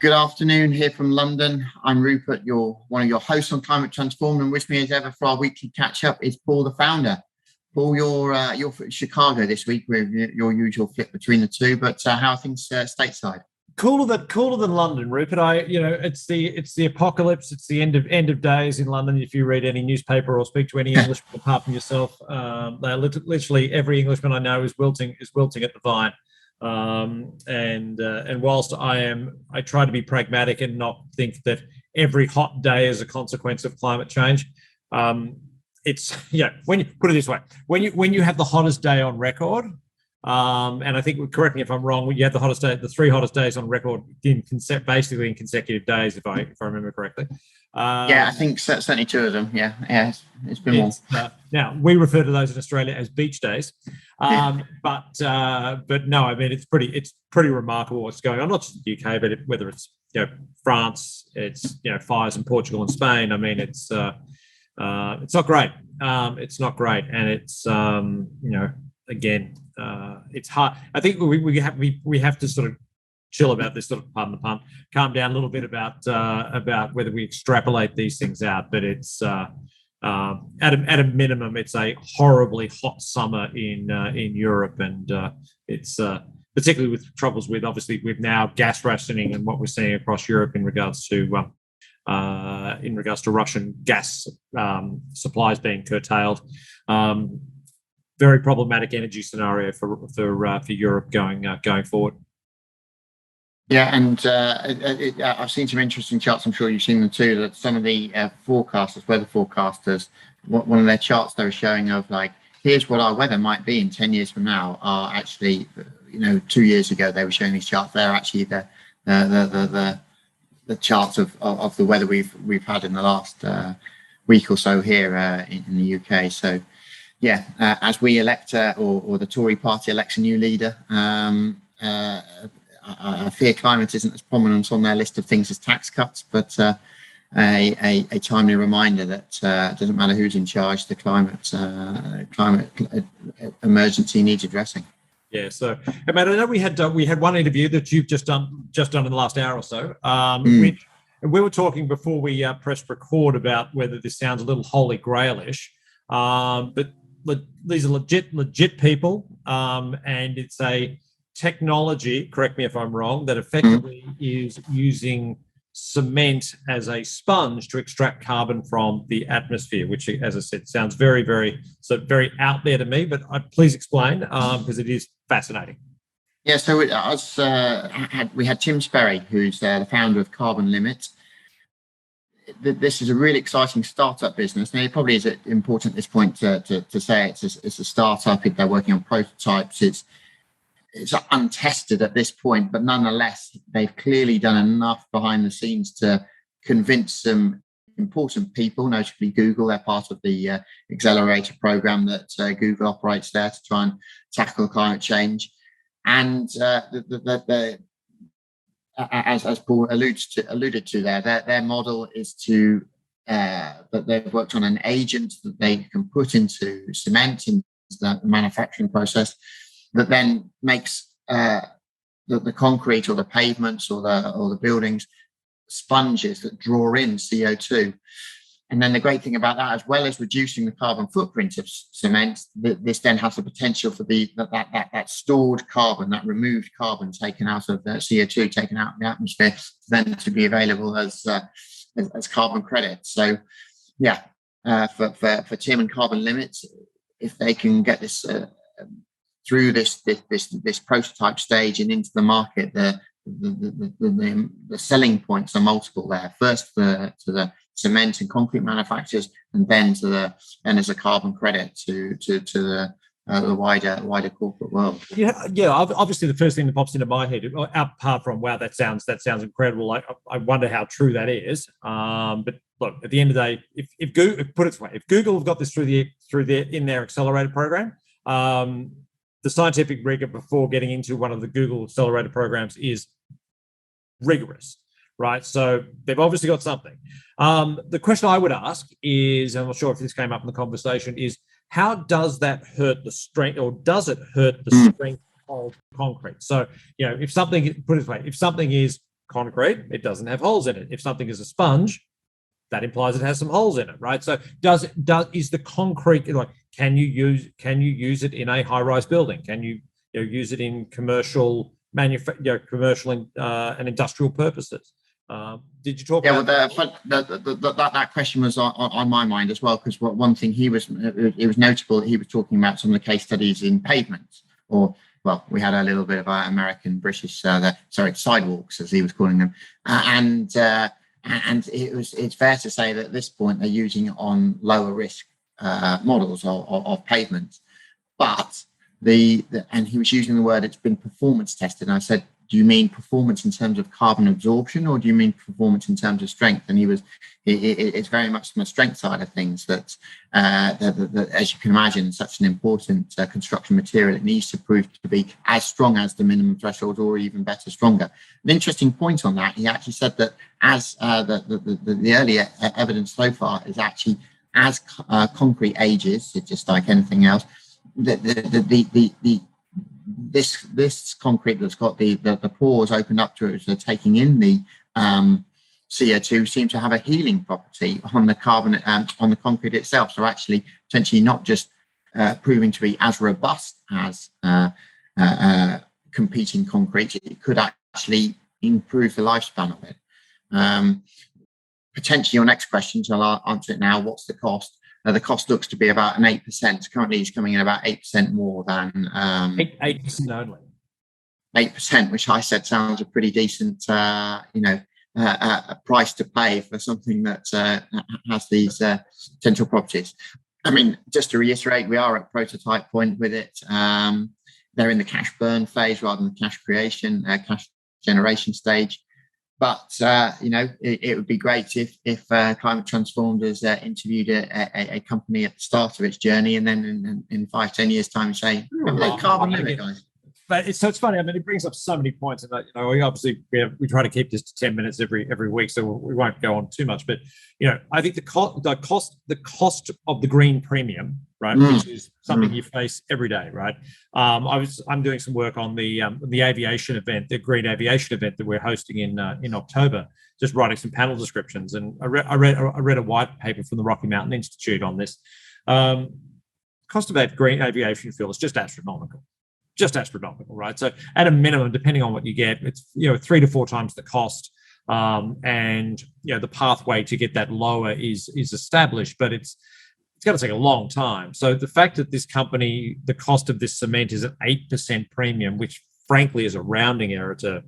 Good afternoon here from London. I'm Rupert, one of your hosts on Climate Transformed, and with me as ever for our weekly catch up is Paul, the founder. Paul, you're for Chicago this week with your usual flip between the two, but how are things stateside? Cooler than London, Rupert. It's the apocalypse. It's the end of days in London. If you read any newspaper or speak to any Englishman apart from yourself, literally every Englishman I know is wilting at the vine. And whilst I try to be pragmatic and not think that every hot day is a consequence of climate change. When you put it this way, when you have the hottest day on record, and I think, correct me if I'm wrong, you had the three hottest days on record basically in consecutive days, if I remember correctly. I think certainly two of them. Yeah, it's been more. Now we refer to those in Australia as beach days, but no, I mean it's pretty remarkable what's going on, not just the UK, but whether it's France, it's fires in Portugal and Spain. I mean it's not great. It's not great, and it's again it's hard. I think we have to sort of chill about this, sort of, pardon the pun, calm down a little bit about whether we extrapolate these things out. But it's at a minimum, it's a horribly hot summer in Europe, and it's particularly with troubles with now gas rationing and what we're seeing across Europe in regards to Russian gas supplies being curtailed. Very problematic energy scenario for Europe going forward. Yeah, and I've seen some interesting charts. I'm sure you've seen them too. That some of the weather forecasters, one of their charts they were showing of like, here's what our weather might be in 10 years from now. Are actually, 2 years ago they were showing these charts. They're actually the charts of the weather we've had in the last week or so here in the UK. So, yeah, as we elect or the Tory party elects a new leader. I fear climate isn't as prominent on their list of things as tax cuts, but a timely reminder that it doesn't matter who's in charge, the climate emergency needs addressing. Yeah. So, Matt, I know we had one interview that you've just done in the last hour or so. We were talking before we pressed record about whether this sounds a little holy grailish, but these are legit people, and it's a technology, correct me if I'm wrong, that effectively is using cement as a sponge to extract carbon from the atmosphere, which, as I said, sounds very, very out there to me, but please explain, because it is fascinating. Yeah, so we had Tim Sperry, who's the founder of Carbon Limit. This is a really exciting startup business. Now, it probably is important at this point to say it's a startup. They're working on prototypes. It's untested at this point, but nonetheless, they've clearly done enough behind the scenes to convince some important people, notably Google. They're part of the accelerator program that Google operates there to try and tackle climate change. And as Paul alluded to there, their model is that they've worked on an agent that they can put into cement, into the manufacturing process, that then makes the concrete or the pavements or the buildings sponges that draw in CO2. And then the great thing about that, as well as reducing the carbon footprint of cement, this then has the potential for that stored carbon, that removed carbon taken out of the CO2, taken out of the atmosphere, then to be available as carbon credits. So, yeah, for Tim and Carbon Limits, if they can get this through this prototype stage and into the market, the selling points are multiple there. First, to the cement and concrete manufacturers, and then as a carbon credit to the wider corporate world. Yeah. Obviously, the first thing that pops into my head, apart from wow, that sounds incredible. I wonder how true that is. But look, at the end of the day, if Google, put it this way, if Google have got this through their accelerator program, the scientific rigor before getting into one of the Google accelerator programs is rigorous, right? So they've obviously got something. The question I would ask is, I'm not sure if this came up in the conversation, is how does that hurt the strength, or does it hurt the strength of concrete? So, if something, put it this way, if something is concrete, it doesn't have holes in it. If something is a sponge, that implies it has some holes in it, right? So is the concrete, like, can you use it in a high-rise building? Can you, use it in commercial commercial and industrial purposes? Did you talk about that question was on my mind as well, because one thing it was notable that he was talking about some of the case studies in pavements, or we had a little bit of American British sidewalks, as he was calling them, and it's fair to say that at this point they're using it on lower risk models of pavements, but and he was using the word, it's been performance tested, and I said, do you mean performance in terms of carbon absorption, or do you mean performance in terms of strength? And it's very much from the strength side of things that as you can imagine, such an important construction material, it needs to prove to be as strong as the minimum threshold, or even better, stronger. An interesting point on that, he actually said that as the earlier evidence so far is actually, as concrete ages, it's just like anything else, this concrete that's got the pores opened up to it, so taking in the CO2, seem to have a healing property on the carbon on the concrete itself. So actually, potentially not just proving to be as robust as competing concrete, it could actually improve the lifespan of it. Potentially, your next question, so I'll answer it now. What's the cost? The cost looks to be about an 8%. Currently, it's coming in about 8% more than 8% only. 8%, which I said sounds a pretty decent, a price to pay for something that has these potential properties. I mean, just to reiterate, we are at prototype point with it. They're in the cash burn phase rather than the cash creation, cash generation stage. But it would be great if Climate Transformed has interviewed a company at the start of its journey, and then in 5-10 years' time say, carbon limit, guys. But it's funny. I mean, it brings up so many points, and we try to keep this to 10 minutes every week, so we won't go on too much. But I think the cost of the green premium, right, which is something you face every day, right? I'm doing some work on the aviation event, the green aviation event that we're hosting in October. Just writing some panel descriptions, and I read a white paper from the Rocky Mountain Institute on this. Cost of green aviation fuel is just astronomical. Right? So at a minimum, depending on what you get, it's 3 to 4 times the cost, and the pathway to get that lower is established, but it's going to take a long time. So the fact that this company, the cost of this cement is an 8% premium, which frankly is a rounding error to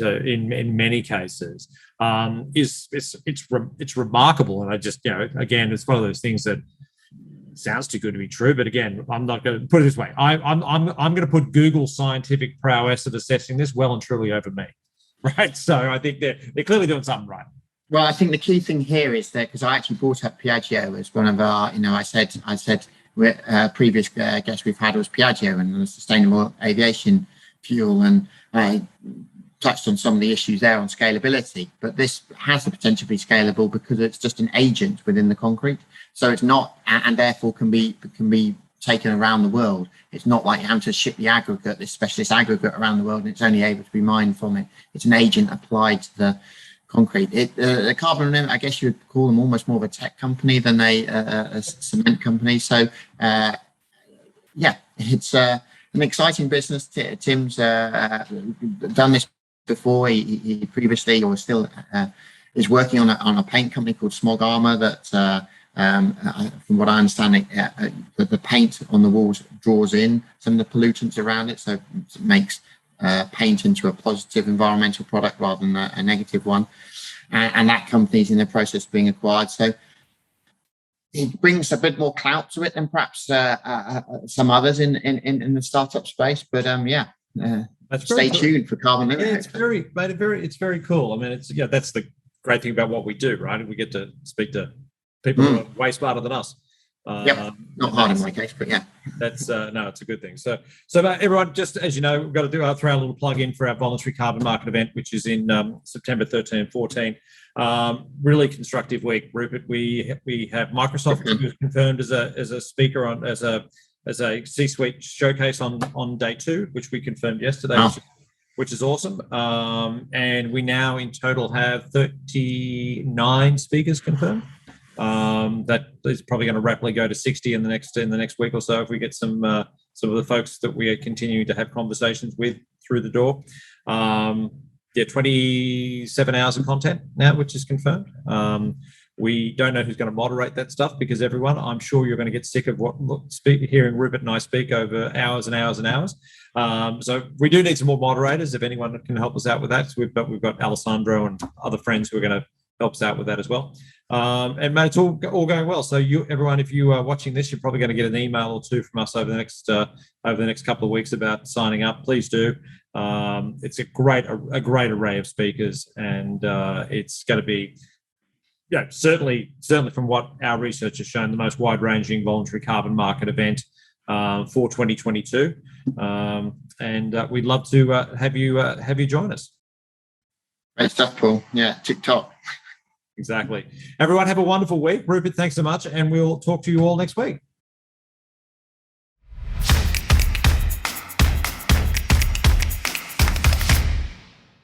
in many cases, it's remarkable. And I just again, it's one of those things that sounds too good to be true, but again, I'm not going to put it this way. I'm going to put Google's scientific prowess at assessing this well and truly over me, right? So I think they're clearly doing something right. Well, I think the key thing here is that, because I actually brought up Piaggio as one of our, I said previous guest we've had was Piaggio and the sustainable aviation fuel, and I touched on some of the issues there on scalability, but this has the potential to be scalable because it's just an agent within the concrete. So it's not, and therefore can be taken around the world. It's not like you have to ship the aggregate, this specialist aggregate around the world, and it's only able to be mined from it. It's an agent applied to the concrete. The carbon limit, I guess you would call them almost more of a tech company than a cement company. So it's an exciting business. Tim's done this before. He previously, or still, is working on a paint company called Smog Armor that. From what I understand, the paint on the walls draws in some of the pollutants around it, so it makes paint into a positive environmental product rather than a negative one. And that company is in the process of being acquired. So it brings a bit more clout to it than perhaps some others in the startup space. But stay tuned for carbon limit. Yeah, it's very cool. I mean, that's the great thing about what we do, right? We get to speak to people who are way smarter than us. Not hard in my case, but yeah. That's it's a good thing. So everyone, just as you know, we've got to throw a little plug in for our voluntary carbon market event, which is in September 13 and 14. Really constructive week, Rupert. We have Microsoft who's confirmed as a speaker as a C-suite showcase on day 2, which we confirmed yesterday. which is awesome. And we now in total have 39 speakers confirmed. That is probably going to rapidly go to 60 in the next week or so if we get some of the folks that we are continuing to have conversations with through the door. 27 hours of content now, which is confirmed. We don't know who's going to moderate that stuff because I'm sure you're going to get sick of hearing Rupert and I speak over hours and hours and hours. So we do need some more moderators if anyone can help us out with that. So we've got Alessandro and other friends who are going to help us out with that as well. And Matt, it's all going well. So everyone, if you are watching this, you're probably going to get an email or two from us over the next couple of weeks about signing up. Please do. It's a great array of speakers, and it's going to be, certainly from what our research has shown, the most wide-ranging voluntary carbon market event for 2022. And we'd love to have you join us. Great stuff, Paul. Yeah, TikTok. Exactly. Everyone have a wonderful week. Rupert, thanks so much, and we'll talk to you all next week.